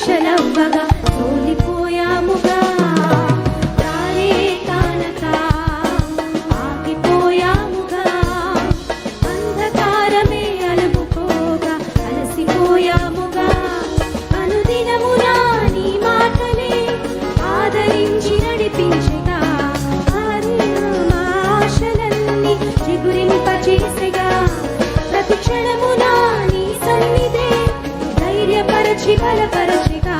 ఆశలవ్వగా తోలిపోయాముగా దారే కానక ఆగిపోయాముగా అంధకారమే అలుముకోగా అలసిపోయాముగా అనుదినమునా నీ మాటలే ఆదరించి నడిపించగా మా ఆశలన్నీ చిగురింపచేసగా ప్రతి క్షణమునా నీ సన్నిధే ధైర్యపరచి బలపరచిగా